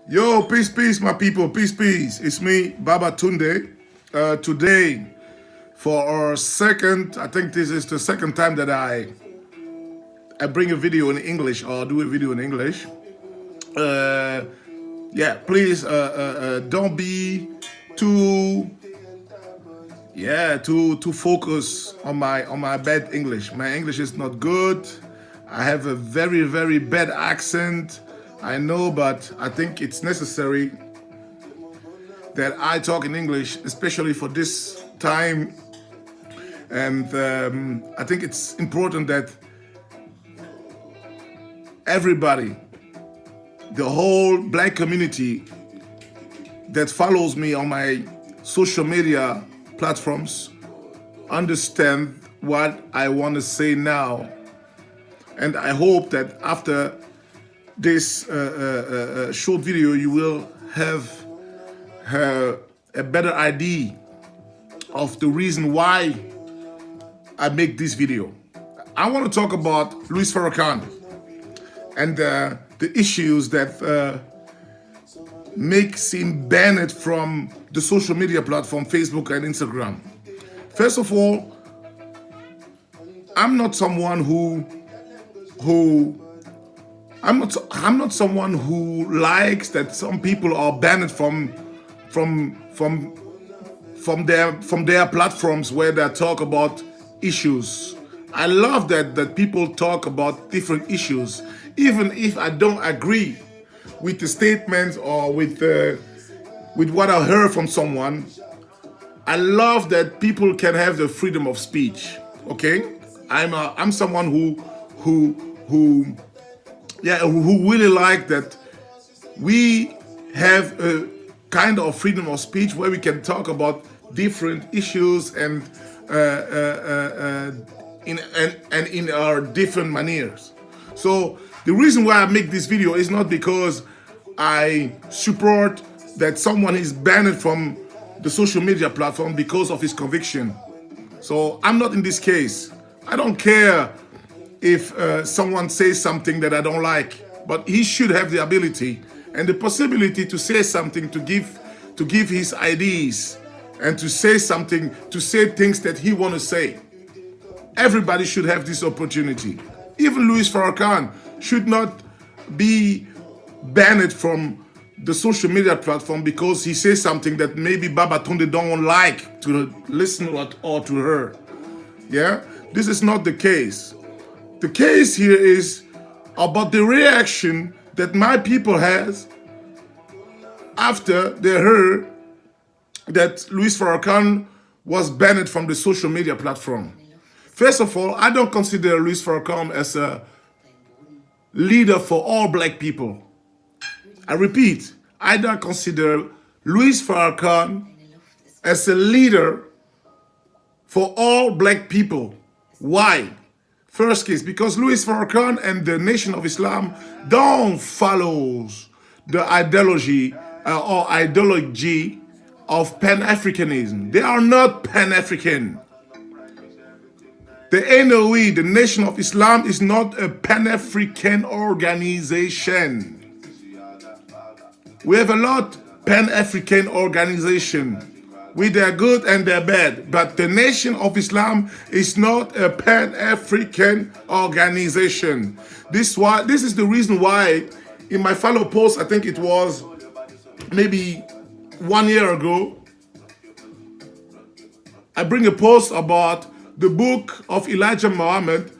Yo, peace, peace, my people, peace, peace. It's me, Baba Tunde. Today, for our second, I think this is the second time that I bring a video in English or do a video in English. Uh, yeah, please don't be too too focus on my bad English. My English is not good. I have a very bad accent. I know, but I think it's necessary that I talk in English, especially for this time. And I think it's important that everybody, the whole black community that follows me on my social media platforms, understand what I want to say now. And I hope that after this short video, you will have a better idea of the reason why I make this video. I want to talk about Louis Farrakhan and the issues that makes him banned from the social media platform Facebook and Instagram. First of all, I'm not someone I'm not someone who likes that some people are banned from their platforms where they talk about issues. I love that people talk about different issues, even if I don't agree with the statements or with what I heard from someone. I love that people can have the freedom of speech. Okay, I'm someone who really like that we have a kind of freedom of speech where we can talk about different issues and in our different manners. So the reason why I make this video is not because I support that someone is banned from the social media platform because of his conviction. So I'm not in this case. I don't care if someone says something that I don't like, but he should have the ability and the possibility to say something, to give his ideas, and to say something, to say things that he want to say. Everybody should have this opportunity. Even Louis Farrakhan should not be banned from the social media platform because he says something that maybe Baba Tunde don't like to listen or to hear. Yeah, this is not the case. The case here is about the reaction that my people has after they heard that Louis Farrakhan was banned from the social media platform. First of all, I don't consider Louis Farrakhan as a leader for all black people. I repeat, I don't consider Louis Farrakhan as a leader for all black people. Why? First case, because Louis Farrakhan and the Nation of Islam don't follow the ideology of Pan-Africanism. They are not Pan-African. The NOE, the Nation of Islam, is not a Pan-African organization. We have a lot Pan-African organization. They're good and they're bad, but the Nation of Islam is not a Pan-African organization. This is the reason why in my follow post, I think it was maybe 1 year ago, I bring a post about the book of Elijah Muhammad,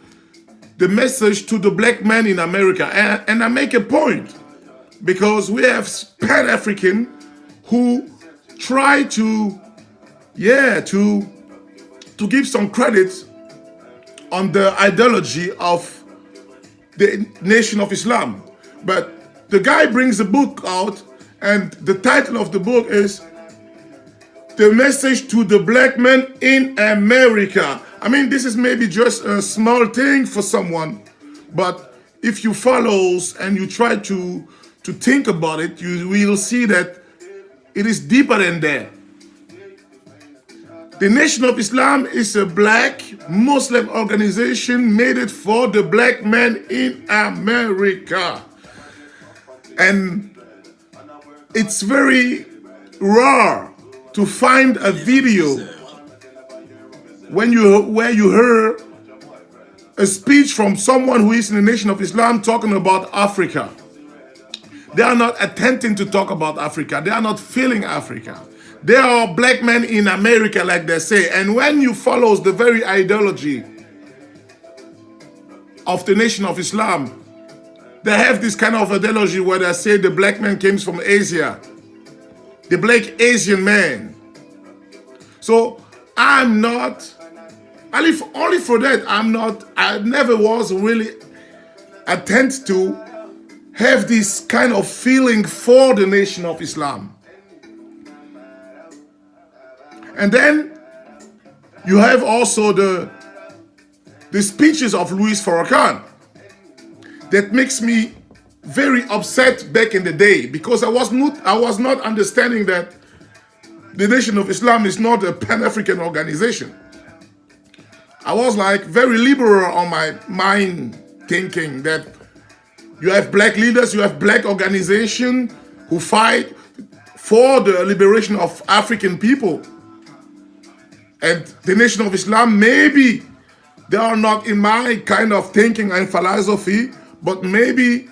the message to the black man in America, and I make a point because we have Pan-African who try to give some credit on the ideology of the Nation of Islam. But the guy brings a book out, and the title of the book is The Message to the Black Man in America. I mean, this is maybe just a small thing for someone, but if you follow and you try to think about it, you will see that it is deeper than that. The Nation of Islam is a black Muslim organization made for the black man in America. And it's very rare to find a video where you hear a speech from someone who is in the Nation of Islam talking about Africa. They are not attempting to talk about Africa. They are not feeling Africa. They are black men in America, like they say. And when you follow the very ideology of the Nation of Islam, they have this kind of ideology where they say the black man comes from Asia, the black Asian man. So I'm not, only for that, I never was really attempt to have this kind of feeling for the Nation of Islam. And then you have also the speeches of Louis Farrakhan that makes me very upset back in the day, because I was not understanding that the Nation of Islam is not a Pan-African organization. I was like very liberal on my mind, thinking that you have black leaders, you have black organizations who fight for the liberation of African people. And the Nation of Islam, maybe they are not in my kind of thinking and philosophy, but maybe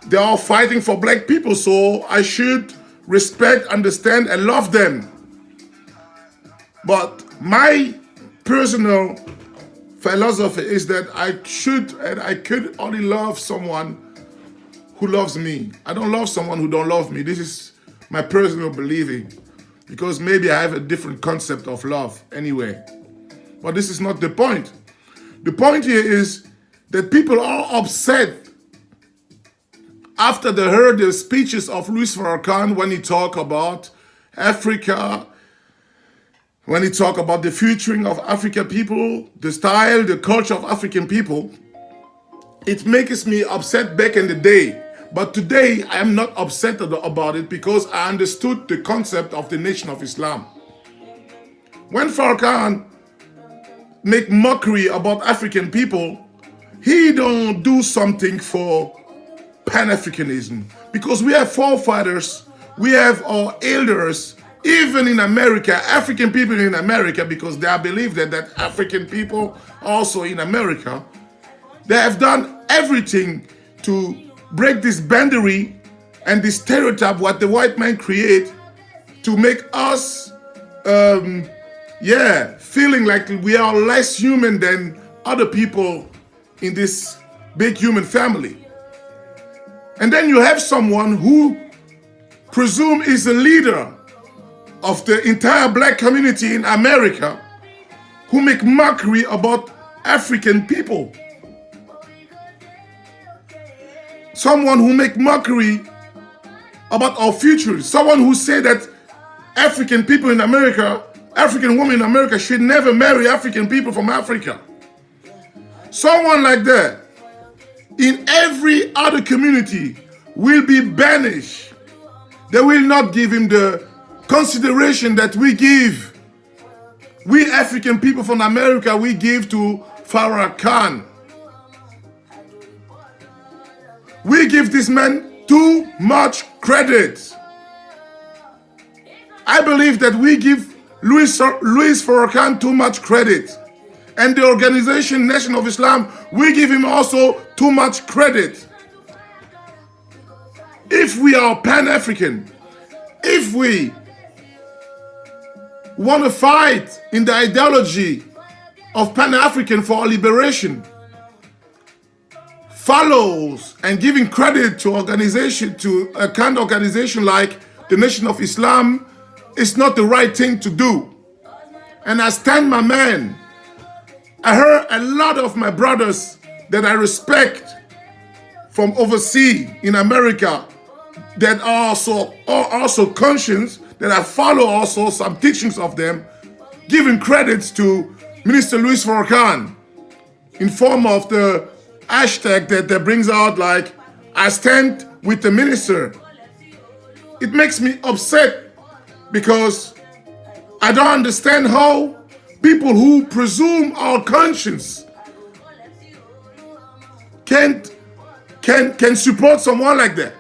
they are fighting for black people, so I should respect, understand, and love them. But my personal philosophy is that I should and I could only love someone who loves me. I don't love someone who don't love me. This is my personal believing, because maybe I have a different concept of love anyway. But this is not the point. The point here is that people are upset after they heard the speeches of Louis Farrakhan when he talked about Africa, when he talked about the futuring of African people, the style, the culture of African people. It makes me upset back in the day. But today, I am not upset about it, because I understood the concept of the Nation of Islam. When Farrakhan make mockery about African people, he don't do something for Pan-Africanism, because we have forefathers, we have our elders, even in America, African people in America, because they believe that African people also in America, they have done everything to break this boundary and this stereotype what the white man create to make us feeling like we are less human than other people in this big human family. And then you have someone who presume is a leader of the entire black community in America, who make mockery about African people. Someone who make mockery about our future. Someone who say that African people in America, African women in America should never marry African people from Africa. Someone like that in every other community will be banished. They will not give him the consideration that we give. We African people from America, we give to Farrakhan. We give this man too much credit. I believe that we give Louis Farrakhan too much credit. And the organization Nation of Islam, we give him also too much credit. If we are Pan-African, if we want to fight in the ideology of Pan-African for our liberation, follows and giving credit to organization, to a kind of organization like the Nation of Islam, is not the right thing to do. And I stand my man. I heard a lot of my brothers that I respect from overseas in America that are also conscious, that I follow also some teachings of them, giving credits to Minister Louis Farrakhan in form of the hashtag that brings out like, I stand with the minister. It makes me upset, because I don't understand how people who presume our conscience can support someone like that.